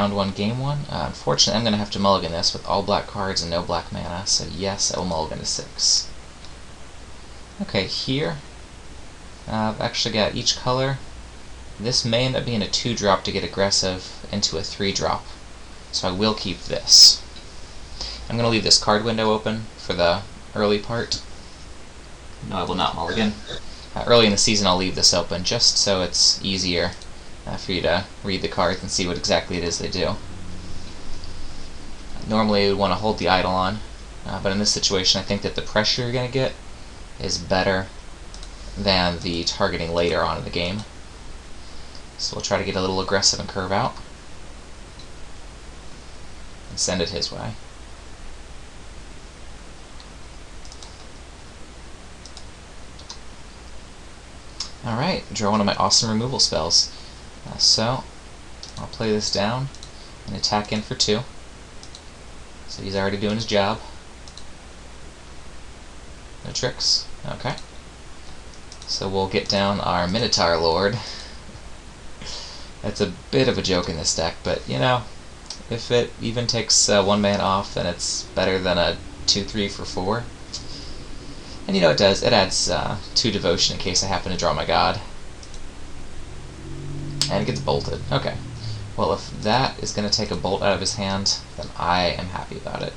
Round 1, Game 1. Unfortunately, I'm going to have to mulligan this with all black cards and no black mana, so yes, I will mulligan to 6. Okay, here, I've actually got each color. This may end up being a 2-drop to get aggressive into a 3-drop, so I will keep this. I'm going to leave this card window open for the early part. No, I will not mulligan. Early in the season I'll leave this open just so it's easier for you to read the cards and see what exactly it is they do. Normally you would want to hold the idol on, but in this situation I think that the pressure you're going to get is better than the targeting later on in the game. So we'll try to get a little aggressive and curve out and send it his way. Alright, draw one of my awesome removal spells. So, I'll play this down and attack in for 2. So he's already doing his job. No tricks. Okay. So we'll get down our Minotaur Lord. That's a bit of a joke in this deck, but you know, if it even takes 1 mana off, then it's better than a 2/3 for 4. And you know it does, it adds 2 devotion in case I happen to draw my god. And it gets bolted. Okay. Well, if that is going to take a bolt out of his hand, then I am happy about it.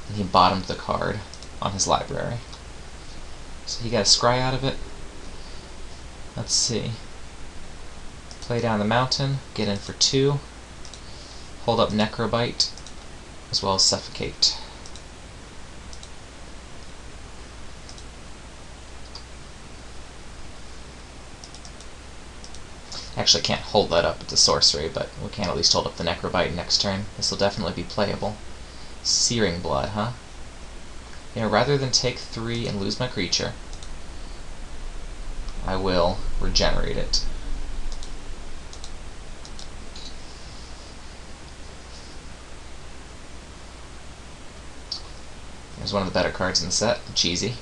And he bottomed the card on his library. So he got a scry out of it. Let's see. Play down the mountain, get in for 2, hold up Necrobite, as well as Suffocate. Actually can't hold that up, it's a sorcery, but we can at least hold up the Necrobite next turn. This will definitely be playable. Searing Blood, huh? You know, rather than take 3 and lose my creature, I will regenerate it. Here's one of the better cards in the set, Cheesy.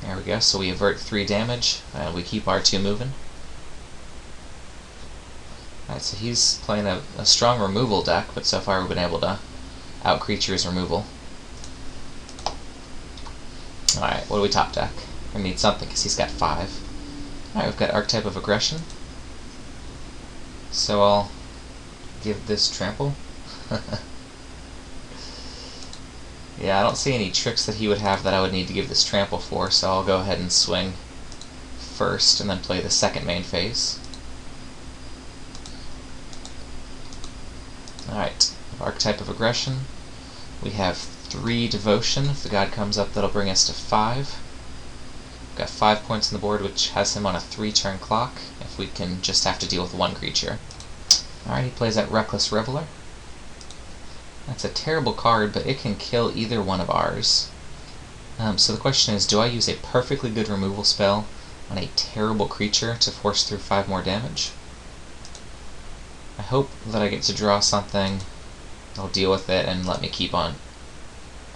There we go, so we avert 3 damage, and we keep our 2 moving. Alright, so he's playing a strong removal deck, but so far we've been able to out-creature his removal. Alright, what do we top deck? We need something, because he's got 5. Alright, we've got Archetype of Aggression. So I'll give this Trample. Yeah, I don't see any tricks that he would have that I would need to give this Trample for, so I'll go ahead and swing first and then play the second main phase. Alright, Archetype of Aggression. We have 3 Devotion. If the god comes up, that'll bring us to 5. We've got 5 points on the board, which has him on a 3-turn clock, if we can just have to deal with 1 creature. Alright, he plays that Reckless Reveler. That's a terrible card, but it can kill either one of ours. So the question is, do I use a perfectly good removal spell on a terrible creature to force through 5 more damage? I hope that I get to draw something, I'll deal with it, and let me keep on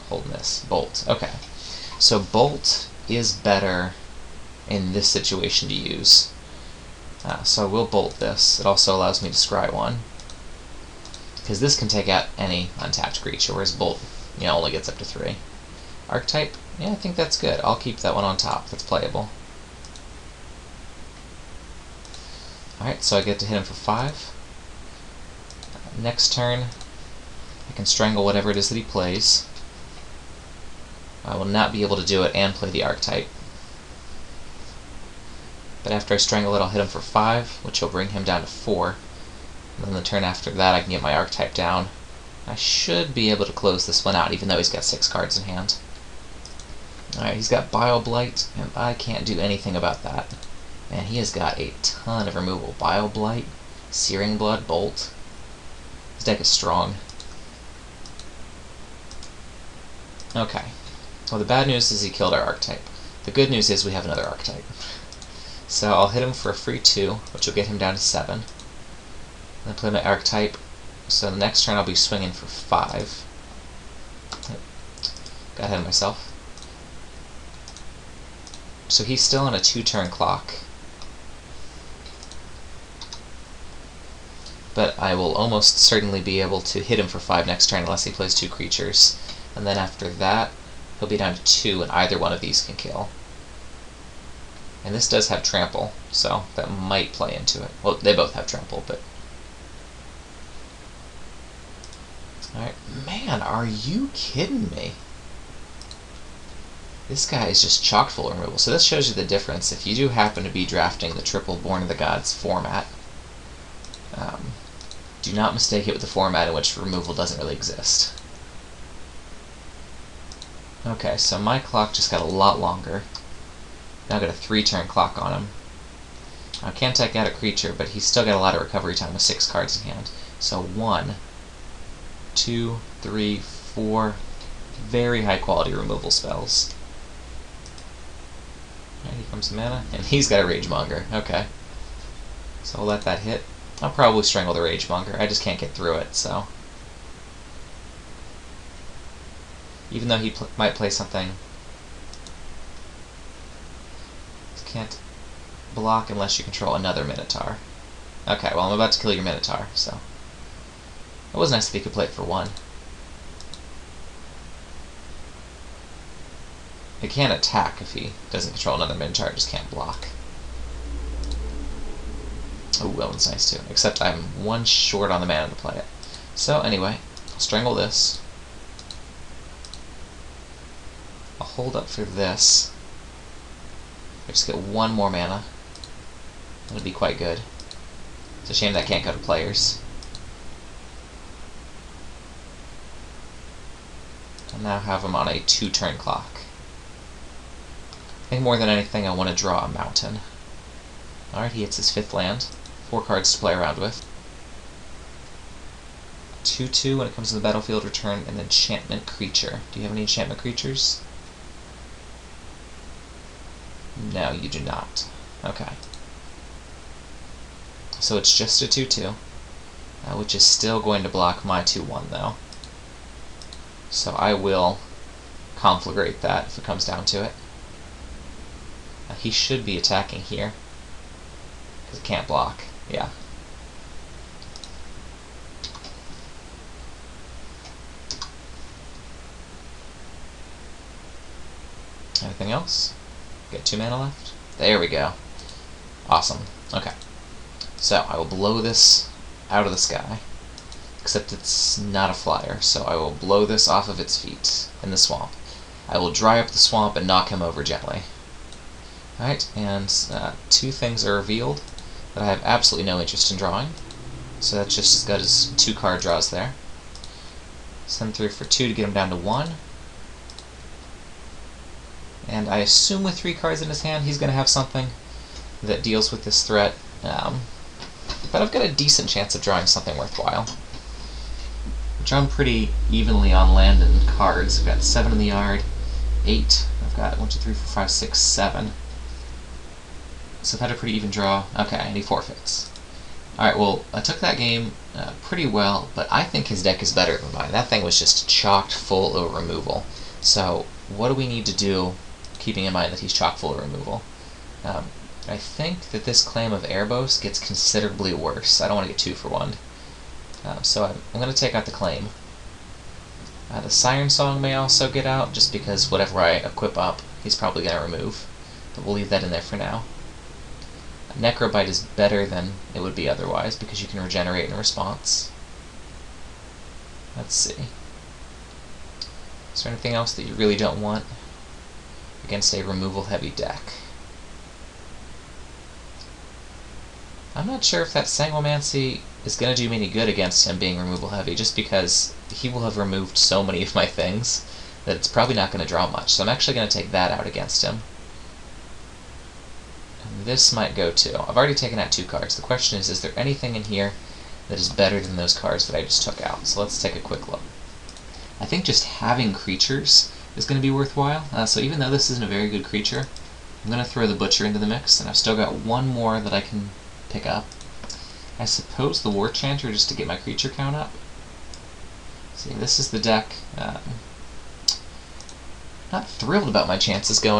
holding this. Bolt. Okay. So Bolt is better in this situation to use. So I will bolt this. It also allows me to scry 1. Because this can take out any untapped creature, whereas Bolt, you know, only gets up to 3. Archetype, yeah, I think that's good. I'll keep that one on top. That's playable. Alright, so I get to hit him for 5. Next turn, I can strangle whatever it is that he plays. I will not be able to do it and play the Archetype. But after I strangle it, I'll hit him for 5, which will bring him down to 4. And then the turn after that, I can get my Archetype down. I should be able to close this one out, even though he's got 6 cards in hand. Alright, he's got Bile Blight, and I can't do anything about that. Man, he has got a ton of removal. Bile Blight, Searing Blood, Bolt. This deck is strong. Okay. Well, the bad news is he killed our Archetype. The good news is we have another Archetype. So I'll hit him for a free 2, which will get him down to 7. Then play my Archetype. So the next turn I'll be swinging for 5. Got ahead of myself. So he's still on a 2-turn clock. But I will almost certainly be able to hit him for 5 next turn unless he plays 2 creatures. And then after that, he'll be down to 2, and either one of these can kill. And this does have trample, so that might play into it. Well, they both have trample, but... Alright, man, are you kidding me? This guy is just chock full of removal. So this shows you the difference. If you do happen to be drafting the triple Born of the Gods format, do not mistake it with the format in which removal doesn't really exist. Okay, so my clock just got a lot longer. Now I've got a 3-turn clock on him. I can't take out a creature, but he's still got a lot of recovery time with 6 cards in hand. So 1, 2, 3, 4 very high quality removal spells. Right, here comes the mana, and he's got a Ragemonger. Okay. So I'll let that hit. I'll probably strangle the Ragemonger. I just can't get through it, so... Even though he might play something... Can't block unless you control another Minotaur. Okay, well I'm about to kill your Minotaur, so... It was nice if he could play it for 1. It can't attack if he doesn't control another Minotaur, it just can't block. Oh, that one's nice too. Except I'm 1 short on the mana to play it. So anyway, I'll strangle this. I'll hold up for this. I just get 1 more mana. That'll be quite good. It's a shame that can't go to players. I'll now have him on a 2-turn clock. I think more than anything I want to draw a mountain. Alright, he hits his 5th land. 4 cards to play around with. 2/2 when it comes to the battlefield, return an enchantment creature. Do you have any enchantment creatures? No, you do not. Okay. So it's just a 2/2, which is still going to block my 2/1 though. So I will conflagrate that if it comes down to it. He should be attacking here, because it can't block. Yeah. Anything else? Got 2 mana left? There we go. Awesome. Okay. So I will blow this out of the sky. Except it's not a flyer, so I will blow this off of its feet in the swamp. I will dry up the swamp and knock him over gently. Alright, and 2 things are revealed that I have absolutely no interest in drawing. So that's just as good as 2 card draws there. Send through for 2 to get him down to 1. And I assume with 3 cards in his hand he's going to have something that deals with this threat. But I've got a decent chance of drawing something worthwhile. I've drawn pretty evenly on land and cards. I've got 7 in the yard, 8. I've got 1, 2, 3, 4, 5, 6, 7. So I've had a pretty even draw. Okay, and he forfeits. Alright, well, I took that game pretty well, but I think his deck is better than mine. That thing was just chocked full of removal. So what do we need to do, keeping in mind that he's chock full of removal? I think that this claim of Erebos gets considerably worse. I don't want to get 2 for 1. So I'm going to take out the claim. The Siren Song may also get out, just because whatever I equip up, he's probably going to remove. But we'll leave that in there for now. Necrobite is better than it would be otherwise, because you can regenerate in response. Let's see. Is there anything else that you really don't want against a removal-heavy deck? I'm not sure if that Sanguimancy is going to do me any good against him being removal-heavy, just because he will have removed so many of my things that it's probably not going to draw much. So I'm actually going to take that out against him. And this might go too. I've already taken out 2 cards. The question is there anything in here that is better than those cards that I just took out? So let's take a quick look. I think just having creatures is going to be worthwhile. So even though this isn't a very good creature, I'm going to throw the Butcher into the mix, and I've still got 1 more that I can pick up. I suppose the War Chanter just to get my creature count up. See, this is the deck. Not thrilled about my chances going